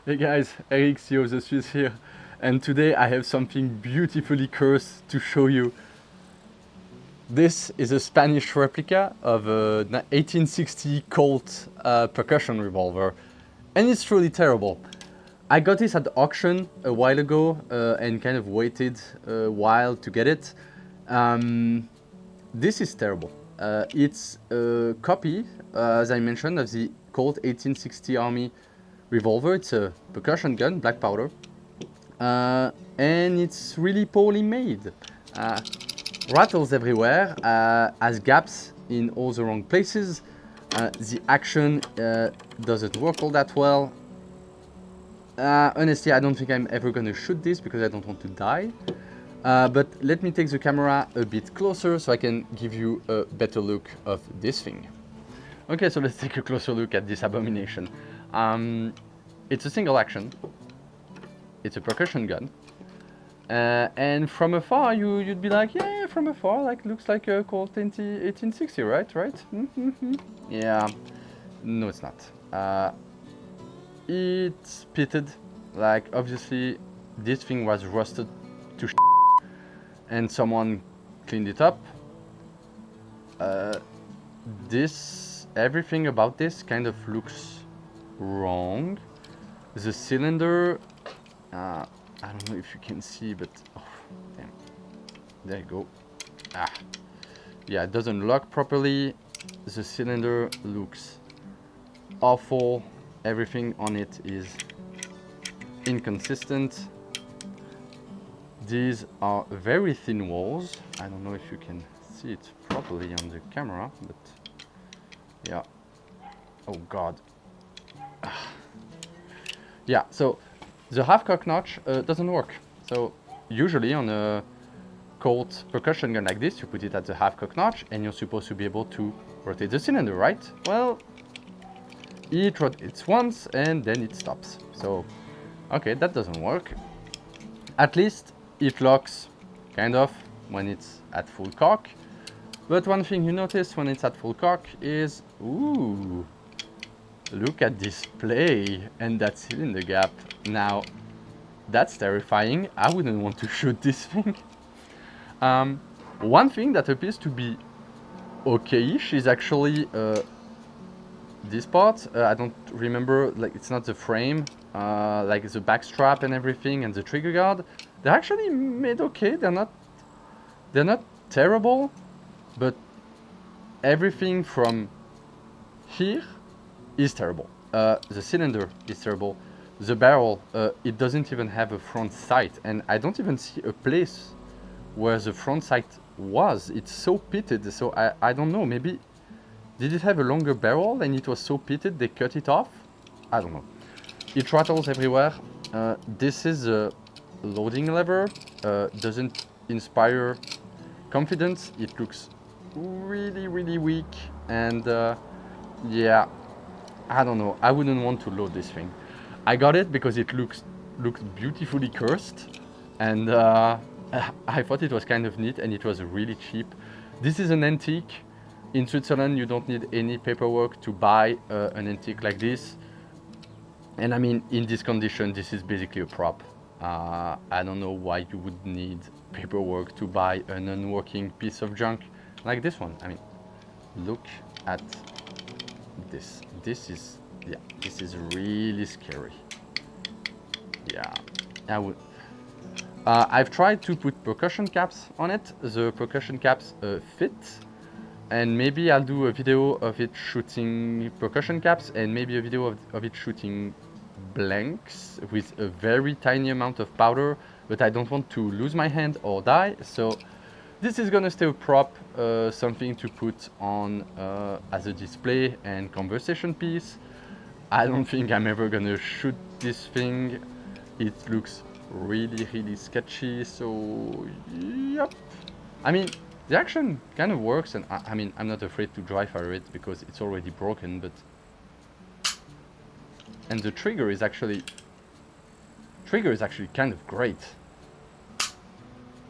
Hey guys, Eric, CEO of the Swiss here, and today I have something beautifully cursed to show you. This is a Spanish replica of a 1860 Colt percussion revolver, and it's truly terrible. I got this at the auction a while ago and kind of waited a while to get it. This is terrible. It's a copy, as I mentioned, of the Colt 1860 Army revolver. It's a percussion gun, black powder, and it's really poorly made. Rattles everywhere, has gaps in all the wrong places. The action doesn't work all that well. Honestly, I don't think I'm ever gonna shoot this because I don't want to die. But let me take the camera a bit closer so I can give you a better look of this thing. Okay, so let's take a closer look at this abomination. It's a single action. It's a percussion gun. And from afar, you'd be like, yeah, from afar, like looks like a Colt 1860, right? Mm-hmm. Yeah, no, it's not. It's pitted. Like obviously, this thing was rusted to and someone cleaned it up. Everything about this kind of looks wrong. The cylinder, I don't know if you can see, but oh, damn. There you go. Yeah, it doesn't lock properly. The cylinder looks awful. Everything on it is inconsistent. These are very thin walls. I don't know if you can see it properly on the camera, but yeah. Oh God. Yeah, so the half-cock notch doesn't work. So usually on a Colt percussion gun like this, you put it at the half-cock notch and you're supposed to be able to rotate the cylinder, right? Well, it rotates once and then it stops. So, okay, that doesn't work. At least it locks, kind of, when it's at full cock. But one thing you notice when it's at full cock is, ooh, look at this play and that cylinder gap. Now, that's terrifying. I wouldn't want to shoot this thing. One thing that appears to be okay-ish is actually this part. I don't remember, like it's not the frame, like the back strap and everything and the trigger guard. They're actually made okay. They're not terrible, but everything from here is terrible. The cylinder is terrible. The barrel, it doesn't even have a front sight, and I don't even see a place where the front sight was. It's so pitted, so I don't know, maybe did it have a longer barrel and it was so pitted they cut it off? I don't know. It rattles everywhere. This is a loading lever, doesn't inspire confidence. It looks really weak, and yeah, I don't know. I wouldn't want to load this thing. I got it because it looks beautifully cursed, and I thought it was kind of neat, and it was really cheap. This is an antique. In Switzerland, you don't need any paperwork to buy an antique like this. And I mean, in this condition, this is basically a prop. I don't know why you would need paperwork to buy an unworking piece of junk like this one. I mean, look at this. This is really scary. Yeah, I would. I've tried to put percussion caps on it. The percussion caps fit. And maybe I'll do a video of it shooting percussion caps and maybe a video of it shooting blanks with a very tiny amount of powder, but I don't want to lose my hand or die. So this is gonna stay a prop, something to put on as a display and conversation piece. I don't think I'm ever gonna shoot this thing. It looks really sketchy, so yep. I mean, the action kind of works, and I mean, I'm not afraid to dry fire it because it's already broken, but... And the trigger is actually kind of great.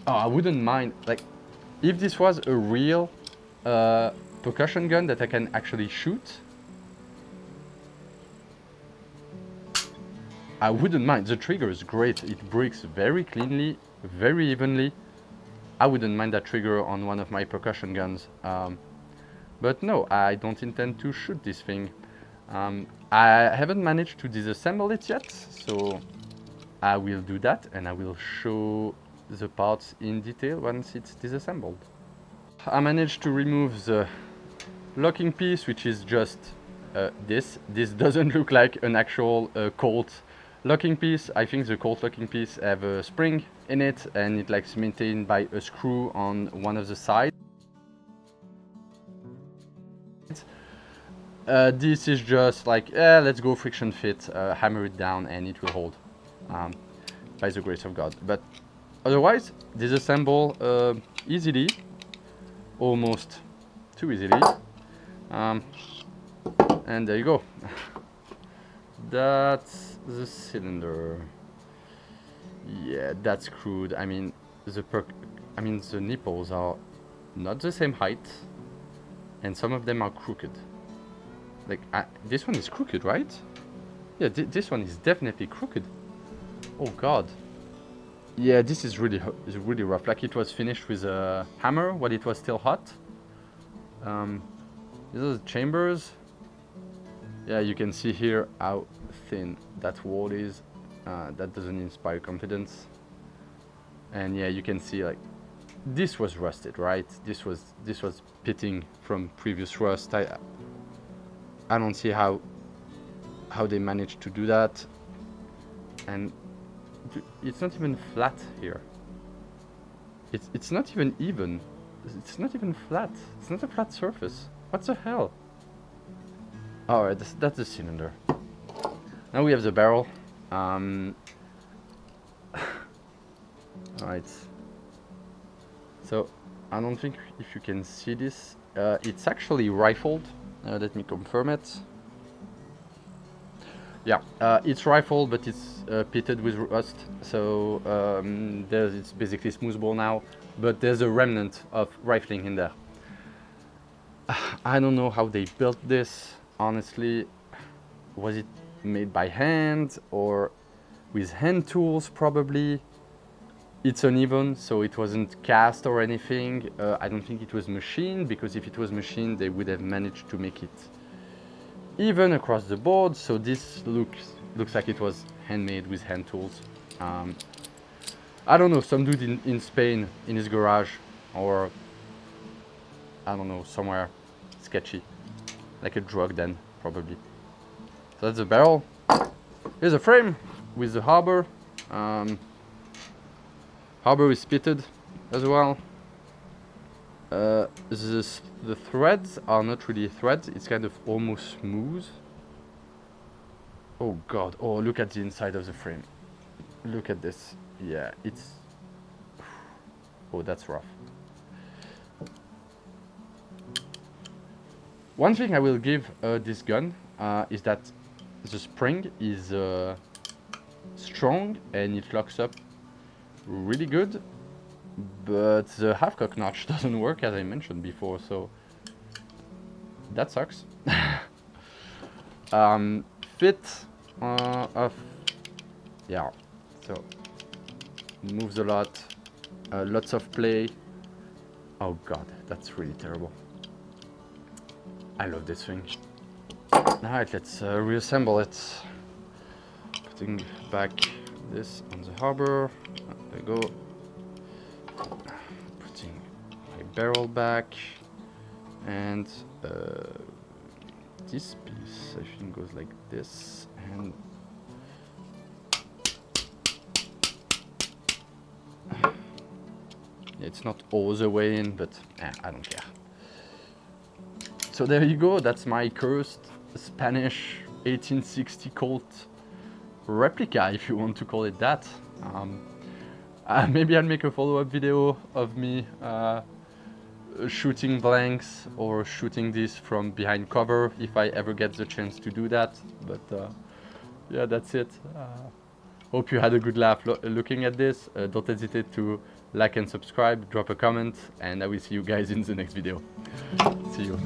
Oh, I wouldn't mind, like, if this was a real percussion gun that I can actually shoot. I wouldn't mind. The trigger is great. It breaks very cleanly, very evenly. I wouldn't mind that trigger on one of my percussion guns. But no, I don't intend to shoot this thing. I haven't managed to disassemble it yet, so I will do that and I will show the parts in detail once it's disassembled. I managed to remove the locking piece, which is just this. This doesn't look like an actual Colt locking piece. I think the Colt locking piece have a spring in it and it like maintained by a screw on one of the sides. This is just like, let's go friction fit, hammer it down and it will hold, by the grace of God. But otherwise, disassemble easily, almost too easily. And there you go. That's the cylinder. Yeah, that's crude. I mean, the nipples are not the same height, and some of them are crooked. Like, this one is crooked, right? Yeah, this one is definitely crooked. Oh God. Yeah, this is really rough. Like it was finished with a hammer while it was still hot. These are the chambers. Yeah, you can see here how thin that wall is. That doesn't inspire confidence. And yeah, you can see like this was rusted, right? This was pitting from previous rust. I don't see how they managed to do that. And it's not even flat here. It's not even even. It's not even flat. It's not a flat surface. What the hell? Alright, that's the cylinder. Now we have the barrel. Alright. So, I don't think if you can see this. It's actually rifled. Let me confirm it. Yeah, it's rifled, but it's pitted with rust. So, it's basically smoothball now. But there's a remnant of rifling in there. I don't know how they built this. Honestly, was it made by hand or with hand tools? Probably. It's uneven, so it wasn't cast or anything. I don't think it was machined, because if it was machined, they would have managed to make it even across the board. So this looks like it was handmade with hand tools. I don't know, some dude in Spain in his garage, or I don't know, somewhere sketchy. Like a drug den, probably. So that's the barrel. Here's a frame with the harbor. Harbor is pitted as well. The threads are not really threads. It's kind of almost smooth. Oh God! Oh, look at the inside of the frame. Look at this. Yeah, it's. Oh, that's rough. One thing I will give this gun is that the spring is strong and it locks up really good, but the half-cock notch doesn't work, as I mentioned before, so that sucks. Fit of, yeah, so moves a lot, lots of play. Oh God, that's really terrible. I love this thing. Alright, let's reassemble it. Putting back this on the harbor. There we go. Putting my barrel back. And this piece, I think, goes like this. And it's not all the way in, but I don't care. So there you go, that's my cursed Spanish 1860 Colt replica, if you want to call it that. Maybe I'll make a follow-up video of me shooting blanks or shooting this from behind cover if I ever get the chance to do that. But yeah, that's it. Hope you had a good laugh looking at this. Don't hesitate to like and subscribe, drop a comment, and I will see you guys in the next video. See you.